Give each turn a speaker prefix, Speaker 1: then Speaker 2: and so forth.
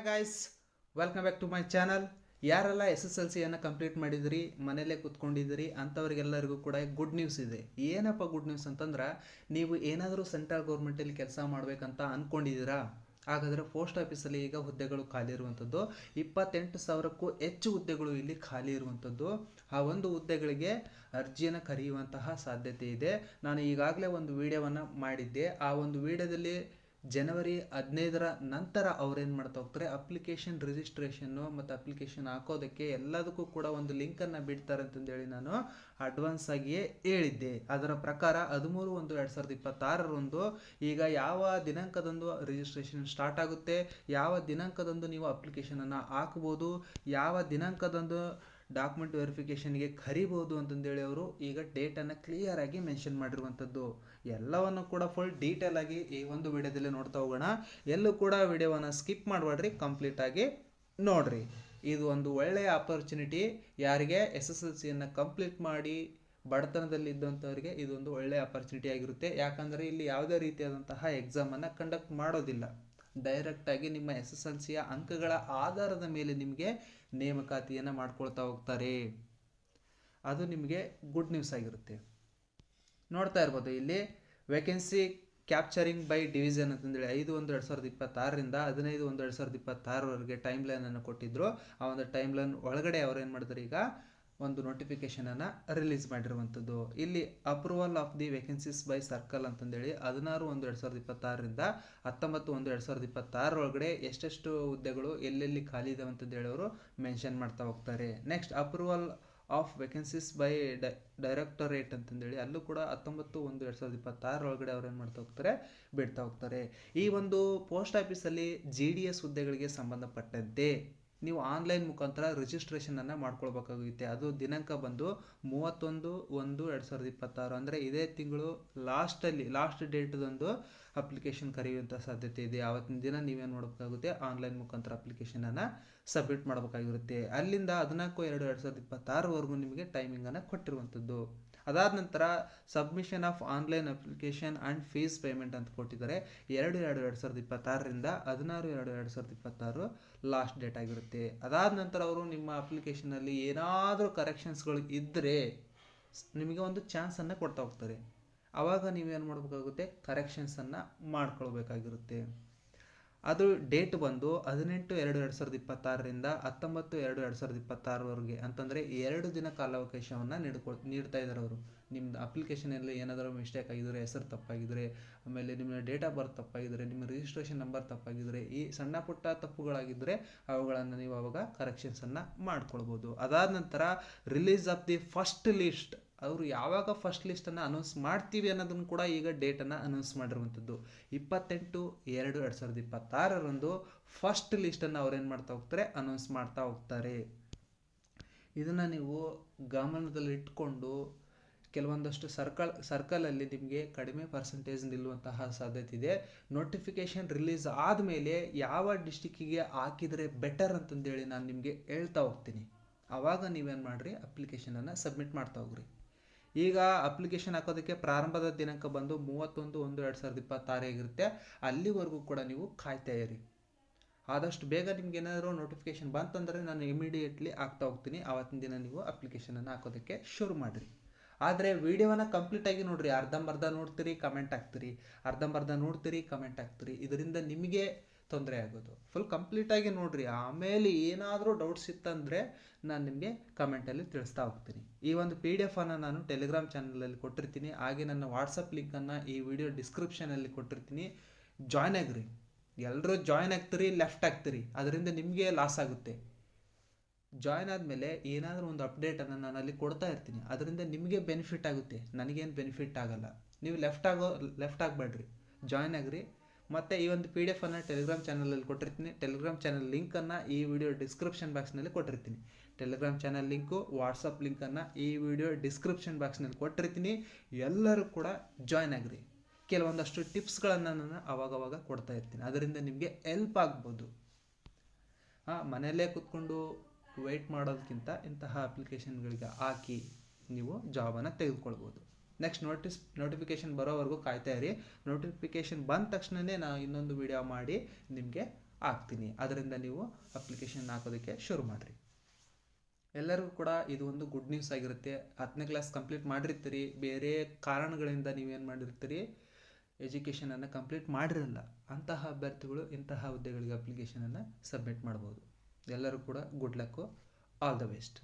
Speaker 1: Hi guys, welcome back to my channel. ಯಾರೆಲ್ಲ SSLCಯನ್ನು complete ಮಾಡಿದಿರಿ, ಮನೆಯಲ್ಲೇ ಕೂತ್ಕೊಂಡಿದ್ದೀರಿ ಅಂಥವ್ರಿಗೆಲ್ಲರಿಗೂ ಕೂಡ ಗುಡ್ ನ್ಯೂಸ್ ಇದೆ. ಏನಪ್ಪ ಗುಡ್ ನ್ಯೂಸ್ ಅಂತಂದ್ರೆ, ನೀವು ಏನಾದರೂ ಸೆಂಟ್ರಲ್ ಗೌರ್ಮೆಂಟಲ್ಲಿ ಕೆಲಸ ಮಾಡಬೇಕಂತ ಅಂದ್ಕೊಂಡಿದ್ದೀರಾ? ಹಾಗಾದರೆ ಪೋಸ್ಟ್ ಆಫೀಸಲ್ಲಿ ಈಗ ಹುದ್ದೆಗಳು ಖಾಲಿ ಇರುವಂಥದ್ದು 28,000ಕ್ಕೂ ಹೆಚ್ಚು ಹುದ್ದೆಗಳು ಇಲ್ಲಿ ಖಾಲಿ ಇರುವಂಥದ್ದು. ಆ ಒಂದು ಹುದ್ದೆಗಳಿಗೆ ಅರ್ಜಿಯನ್ನು ಕರೆಯುವಂತಹ ಸಾಧ್ಯತೆ ಇದೆ. ನಾನು ಈಗಾಗಲೇ ಒಂದು ವಿಡಿಯೋವನ್ನು ಮಾಡಿದ್ದೆ. ಆ ಒಂದು ವಿಡಿಯೋದಲ್ಲಿ ಜನವರಿ 15ರ ನಂತರ ಅವ್ರೇನು ಮಾಡ್ತಾ ಹೋಗ್ತಾರೆ, ಅಪ್ಲಿಕೇಶನ್ ರಿಜಿಸ್ಟ್ರೇಷನ್ನು ಮತ್ತು ಅಪ್ಲಿಕೇಶನ್ ಹಾಕೋದಕ್ಕೆ ಎಲ್ಲದಕ್ಕೂ ಕೂಡ ಒಂದು ಲಿಂಕನ್ನು ಬಿಡ್ತಾರೆ ಅಂತಂದೇಳಿ ನಾನು ಅಡ್ವಾನ್ಸ್ ಆಗಿಯೇ ಹೇಳಿದ್ದೆ. ಅದರ ಪ್ರಕಾರ 13/1/2026 ಈಗ ಯಾವ ದಿನಾಂಕದಂದು ರಿಜಿಸ್ಟ್ರೇಷನ್ ಸ್ಟಾರ್ಟ್ ಆಗುತ್ತೆ, ಯಾವ ದಿನಾಂಕದಂದು ನೀವು ಅಪ್ಲಿಕೇಶನನ್ನು ಹಾಕ್ಬೋದು, ಯಾವ ದಿನಾಂಕದಂದು ಡಾಕ್ಯುಮೆಂಟ್ ವೆರಿಫಿಕೇಷನ್ಗೆ ಕರಿಬೋದು ಅಂತಂದೇಳಿ ಅವರು ಈಗ ಡೇಟನ್ನು ಕ್ಲಿಯರ್ ಆಗಿ ಮೆನ್ಷನ್ ಮಾಡಿರುವಂಥದ್ದು. ಎಲ್ಲವನ್ನು ಕೂಡ ಫುಲ್ ಡೀಟೇಲ್ ಆಗಿ ಈ ಒಂದು ವಿಡಿಯೋದಲ್ಲಿ ನೋಡ್ತಾ ಹೋಗೋಣ. ಎಲ್ಲೂ ಕೂಡ ವಿಡಿಯೋವನ್ನು ಸ್ಕಿಪ್ ಮಾಡಬೇಡ್ರಿ, ಕಂಪ್ಲೀಟ್ ಆಗಿ ನೋಡ್ರಿ. ಇದು ಒಂದು ಒಳ್ಳೆಯ ಆಪರ್ಚುನಿಟಿ. ಯಾರಿಗೆ SSLCಯನ್ನು ಕಂಪ್ಲೀಟ್ ಮಾಡಿ ಬಡತನದಲ್ಲಿದ್ದಂಥವ್ರಿಗೆ ಇದೊಂದು ಒಳ್ಳೆಯ ಆಪರ್ಚುನಿಟಿ ಆಗಿರುತ್ತೆ. ಯಾಕಂದರೆ ಇಲ್ಲಿ ಯಾವುದೇ ರೀತಿಯಾದಂತಹ ಎಕ್ಸಾಮನ್ನು ಕಂಡಕ್ಟ್ ಮಾಡೋದಿಲ್ಲ. ಡೈರೆಕ್ಟಾಗಿ ನಿಮ್ಮ SSLCಯ ಅಂಕಗಳ ಆಧಾರದ ಮೇಲೆ ನಿಮಗೆ ನೇಮಕಾತಿಯನ್ನು ಮಾಡ್ಕೊಳ್ತಾ ಹೋಗ್ತಾರೆ. ಅದು ನಿಮಗೆ ಗುಡ್ ನ್ಯೂಸ್ ಆಗಿರುತ್ತೆ. ನೋಡ್ತಾ ಇರ್ಬೋದು ಇಲ್ಲಿ ವೇಕೆನ್ಸಿ ಕ್ಯಾಪ್ಚರಿಂಗ್ ಬೈ ಡಿವಿಷನ್ ಅಂತಂದೇಳಿ 5/1/2026ರಿಂದ 15/1/2026ವರೆಗೆ ಟೈಮ್ ಲೈನನ್ನು ಕೊಟ್ಟಿದ್ದರು. ಆ ಒಂದು ಟೈಮ್ ಲೈನ್ ಒಳಗಡೆ ಅವ್ರು ಏನು ಮಾಡಿದ್ರು, ಈಗ ಒಂದು ನೋಟಿಫಿಕೇಷನನ್ನು ರಿಲೀಸ್ ಮಾಡಿರುವಂಥದ್ದು. ಇಲ್ಲಿ approval of the vacancies by circle ಅಂತಂದೇಳಿ 16/1/2026ರಿಂದ 19/1/2026 ಒಳಗಡೆ ಎಷ್ಟೆಷ್ಟು ಹುದ್ದೆಗಳು ಎಲ್ಲೆಲ್ಲಿ ಖಾಲಿ ಇದಾವೆ ಅಂತಂದೇಳಿ ಅವರು ಮೆನ್ಷನ್ ಮಾಡ್ತಾ ಹೋಗ್ತಾರೆ. Next approval of vacancies by directorate ಅಂತಂದೇಳಿ ಅಲ್ಲೂ ಕೂಡ 19/1/2026 ಒಳಗಡೆ ಅವ್ರು ಏನು ಮಾಡ್ತಾ ಹೋಗ್ತಾರೆ, ಬಿಡ್ತಾ ಹೋಗ್ತಾರೆ. ಈ ಒಂದು ಪೋಸ್ಟ್ ಆಫೀಸಲ್ಲಿ GDS ಹುದ್ದೆಗಳಿಗೆ ಸಂಬಂಧಪಟ್ಟಂತೆ ನೀವು ಆನ್ಲೈನ್ ಮುಖಾಂತರ ರಿಜಿಸ್ಟ್ರೇಷನನ್ನು ಮಾಡ್ಕೊಳ್ಬೇಕಾಗುತ್ತೆ. ಅದು ದಿನಾಂಕ ಬಂದು 31/1/2026 ಅಂದರೆ ಇದೇ ತಿಂಗಳು ಲಾಸ್ಟ್ ಡೇಟ್ದಂದು ಅಪ್ಲಿಕೇಶನ್ ಕರೆಯುವಂಥ ಸಾಧ್ಯತೆ ಇದೆ. ಆವತ್ತಿನ ದಿನ ನೀವೇನು ಮಾಡಬೇಕಾಗುತ್ತೆ, ಆನ್ಲೈನ್ ಮುಖಾಂತರ ಅಪ್ಲಿಕೇಶನನ್ನು ಸಬ್ಮಿಟ್ ಮಾಡಬೇಕಾಗಿರುತ್ತೆ. ಅಲ್ಲಿಂದ 14/2/2026ವರೆಗೂ ನಿಮಗೆ ಟೈಮಿಂಗನ್ನು ಕೊಟ್ಟಿರುವಂಥದ್ದು. ಅದಾದ ನಂತರ submission of online application and fees payment ಅಂತ ಕೊಟ್ಟಿದ್ದಾರೆ. 2/2/2026ರಿಂದ 16/2/2026 ಲಾಸ್ಟ್ ಡೇಟ್ ಆಗಿರುತ್ತೆ. ಅದಾದ ನಂತರ ಅವರು ನಿಮ್ಮ ಅಪ್ಲಿಕೇಶನಲ್ಲಿ ಏನಾದರೂ ಕರೆಕ್ಷನ್ಸ್ಗಳು ಇದ್ದರೆ ನಿಮಗೆ ಒಂದು ಚಾನ್ಸನ್ನು ಕೊಡ್ತಾ ಹೋಗ್ತಾರೆ. ಆವಾಗ ನೀವೇನು ಮಾಡಬೇಕಾಗುತ್ತೆ, ಕರೆಕ್ಷನ್ಸನ್ನು ಮಾಡ್ಕೊಳ್ಬೇಕಾಗಿರುತ್ತೆ. ಅದು ಡೇಟ್ ಬಂದು 18/2/2026ರಿಂದ 19/2/2026ವರೆಗೆ ಅಂತಂದರೆ 2 ದಿನ ಕಾಲಾವಕಾಶವನ್ನು ನೀಡ್ತಾ ಇದ್ದಾರೆ ಅವರು. ನಿಮ್ಮದು ಅಪ್ಲಿಕೇಶನಲ್ಲಿ ಏನಾದರೂ ಮಿಸ್ಟೇಕ್ ಆಗಿದ್ದರೆ, ಹೆಸರು ತಪ್ಪಾಗಿದ್ದರೆ, ಆಮೇಲೆ ನಿಮ್ಮ ಡೇಟ್ ಆಫ್ ಬರ್ತ್ ತಪ್ಪಾಗಿದ್ದರೆ, ನಿಮ್ಮ ರಿಜಿಸ್ಟ್ರೇಷನ್ ನಂಬರ್ ತಪ್ಪಾಗಿದ್ದರೆ, ಈ ಸಣ್ಣ ಪುಟ್ಟ ತಪ್ಪುಗಳಾಗಿದ್ದರೆ ಅವುಗಳನ್ನು ನೀವು ಆವಾಗ ಕರೆಕ್ಷನ್ಸನ್ನು ಮಾಡ್ಕೊಳ್ಬೋದು. ಅದಾದ ನಂತರ release of the first list, ಅವರು ಯಾವಾಗ ಫಸ್ಟ್ ಲಿಸ್ಟನ್ನು ಅನೌನ್ಸ್ ಮಾಡ್ತೀವಿ ಅನ್ನೋದನ್ನು ಕೂಡ ಈಗ ಡೇಟನ್ನು ಅನೌನ್ಸ್ ಮಾಡಿರುವಂಥದ್ದು. 28/2/2026ರಂದು ಫಸ್ಟ್ ಲಿಸ್ಟನ್ನು ಅವ್ರೇನು ಮಾಡ್ತಾ ಹೋಗ್ತಾರೆ, ಅನೌನ್ಸ್ ಮಾಡ್ತಾ ಹೋಗ್ತಾರೆ. ಇದನ್ನು ನೀವು ಗಮನದಲ್ಲಿ ಇಟ್ಕೊಂಡು ಕೆಲವೊಂದಷ್ಟು ಸರ್ಕಲಲ್ಲಿ ನಿಮಗೆ ಕಡಿಮೆ ಪರ್ಸೆಂಟೇಜ್ ನಿಲ್ಲುವಂತಹ ಸಾಧ್ಯತೆ ಇದೆ. ನೋಟಿಫಿಕೇಷನ್ ರಿಲೀಸ್ ಆದಮೇಲೆ ಯಾವ ಡಿಸ್ಟಿಕ್ಕಿಗೆ ಹಾಕಿದರೆ ಬೆಟರ್ ಅಂತಂದೇಳಿ ನಾನು ನಿಮಗೆ ಹೇಳ್ತಾ ಹೋಗ್ತೀನಿ. ಆವಾಗ ನೀವೇನು ಮಾಡಿರಿ, ಅಪ್ಲಿಕೇಶನನ್ನು ಸಬ್ಮಿಟ್ ಮಾಡ್ತಾ ಹೋಗ್ರಿ. ಈಗ ಅಪ್ಲಿಕೇಶನ್ ಹಾಕೋದಕ್ಕೆ ಪ್ರಾರಂಭದ ದಿನಾಂಕ ಬಂದು 31/1/2026 ಆಗಿರುತ್ತೆ. ಅಲ್ಲಿವರೆಗೂ ಕೂಡ ನೀವು ಕಾಯ್ತಾ ಇರಿ. ಆದಷ್ಟು ಬೇಗ ನಿಮ್ಗೆ ಏನಾದರೂ ನೋಟಿಫಿಕೇಶನ್ ಬಂತಂದರೆ ನಾನು ಇಮಿಡಿಯೇಟ್ಲಿ ಹಾಕ್ತಾ ಹೋಗ್ತೀನಿ. ಆವತ್ತಿನ ದಿನ ನೀವು ಅಪ್ಲಿಕೇಶನನ್ನು ಹಾಕೋದಕ್ಕೆ ಶುರು ಮಾಡಿರಿ. ಆದರೆ ವಿಡಿಯೋವನ್ನು ಕಂಪ್ಲೀಟಾಗಿ ನೋಡಿರಿ. ಅರ್ಧಂಬರ್ಧ ನೋಡ್ತೀರಿ, ಕಮೆಂಟ್ ಹಾಕ್ತೀರಿ, ಅರ್ಧಂಬರ್ಧ ನೋಡ್ತೀರಿ, ಕಮೆಂಟ್ ಹಾಕ್ತೀರಿ. ಇದರಿಂದ ನಿಮಗೆ ತೊಂದರೆ ಆಗೋದು. ಫುಲ್ ಕಂಪ್ಲೀಟಾಗಿ ನೋಡಿರಿ. ಆಮೇಲೆ ಏನಾದರೂ ಡೌಟ್ಸ್ ಇತ್ತಂದರೆ ನಾನು ನಿಮಗೆ ಕಮೆಂಟಲ್ಲಿ ತಿಳಿಸ್ತಾ ಹೋಗ್ತೀನಿ. ಈ ಒಂದು PDF ನಾನು ಟೆಲಿಗ್ರಾಮ್ ಚಾನಲಲ್ಲಿ ಕೊಟ್ಟಿರ್ತೀನಿ. ಹಾಗೆ ನನ್ನ ವಾಟ್ಸಪ್ ಲಿಂಕನ್ನು ಈ ವಿಡಿಯೋ ಡಿಸ್ಕ್ರಿಪ್ಷನಲ್ಲಿ ಕೊಟ್ಟಿರ್ತೀನಿ. ಜಾಯ್ನ್ ಆಗಿರಿ. ಎಲ್ಲರೂ ಜಾಯ್ನ್ ಆಗ್ತೀರಿ, ಲೆಫ್ಟ್ ಆಗ್ತೀರಿ, ಅದರಿಂದ ನಿಮಗೆ ಲಾಸ್ ಆಗುತ್ತೆ. ಜಾಯ್ನ್ ಆದಮೇಲೆ ಏನಾದರೂ ಒಂದು ಅಪ್ಡೇಟನ್ನು ನಾನು ಅಲ್ಲಿ ಕೊಡ್ತಾ ಇರ್ತೀನಿ. ಅದರಿಂದ ನಿಮಗೆ ಬೆನಿಫಿಟ್ ಆಗುತ್ತೆ, ನನಗೇನು ಬೆನಿಫಿಟ್ ಆಗಲ್ಲ. ನೀವು ಲೆಫ್ಟ್ ಆಗಬೇಡ್ರಿ, ಜಾಯ್ನ್ ಆಗಿರಿ. ಮತ್ತು ಈ ಒಂದು PDF ಟೆಲಿಗ್ರಾಮ್ ಚಾನಲಲ್ಲಿ ಕೊಟ್ಟಿರ್ತೀನಿ. ಟೆಲಿಗ್ರಾಮ್ ಚಾನಲ್ ಲಿಂಕನ್ನು ಈ ವಿಡಿಯೋ ಡಿಸ್ಕ್ರಿಪ್ಷನ್ ಬಾಕ್ಸ್ನಲ್ಲಿ ಕೊಟ್ಟಿರ್ತೀನಿ. ಟೆಲಿಗ್ರಾಮ್ ಚಾನಲ್ ಲಿಂಕು, ವಾಟ್ಸಪ್ ಲಿಂಕನ್ನು ಈ ವಿಡಿಯೋ ಡಿಸ್ಕ್ರಿಪ್ಷನ್ ಬಾಕ್ಸ್ನಲ್ಲಿ ಕೊಟ್ಟಿರ್ತೀನಿ. ಎಲ್ಲರೂ ಕೂಡ ಜಾಯ್ನ್ ಆಗಿರಿ. ಕೆಲವೊಂದಷ್ಟು ಟಿಪ್ಸ್ಗಳನ್ನು ನಾನು ಅವಾಗವಾಗ ಕೊಡ್ತಾ ಇರ್ತೀನಿ. ಅದರಿಂದ ನಿಮಗೆ ಹೆಲ್ಪ್ ಆಗ್ಬೋದು. ಮನೆಯಲ್ಲೇ ಕೂತ್ಕೊಂಡು ವೆಯ್ಟ್ ಮಾಡೋದಕ್ಕಿಂತ ಇಂತಹ ಅಪ್ಲಿಕೇಶನ್ಗಳಿಗೆ ಹಾಕಿ ನೀವು ಜಾಬನ್ನು ತೆಗೆದುಕೊಳ್ಬೋದು. ನೆಕ್ಸ್ಟ್ ನೋಟಿಫಿಕೇಷನ್ ಬರೋವರೆಗೂ ಕಾಯ್ತಾ ಇರಿ. ನೋಟಿಫಿಕೇಷನ್ ಬಂದ ತಕ್ಷಣವೇ ನಾನು ಇನ್ನೊಂದು ವಿಡಿಯೋ ಮಾಡಿ ನಿಮಗೆ ಆಗ್ತೀನಿ. ಅದರಿಂದ ನೀವು ಅಪ್ಲಿಕೇಶನ್ ಹಾಕೋದಕ್ಕೆ ಶುರು ಮಾಡಿರಿ. ಎಲ್ಲರಿಗೂ ಕೂಡ ಇದು ಒಂದು ಗುಡ್ ನ್ಯೂಸ್ ಆಗಿರುತ್ತೆ. 10ನೇ ಕ್ಲಾಸ್ ಕಂಪ್ಲೀಟ್ ಮಾಡಿರ್ತೀರಿ, ಬೇರೆ ಕಾರಣಗಳಿಂದ ನೀವೇನು ಮಾಡಿರ್ತೀರಿ, ಎಜುಕೇಷನನ್ನು ಕಂಪ್ಲೀಟ್ ಮಾಡಿರಲ್ಲ. ಅಂತಹ ಅಭ್ಯರ್ಥಿಗಳು ಇಂತಹ ಹುದ್ದೆಗಳಿಗೆ ಅಪ್ಲಿಕೇಶನನ್ನು ಸಬ್ಮಿಟ್ ಮಾಡ್ಬೋದು. ಎಲ್ಲರೂ ಕೂಡ good luck, all the best.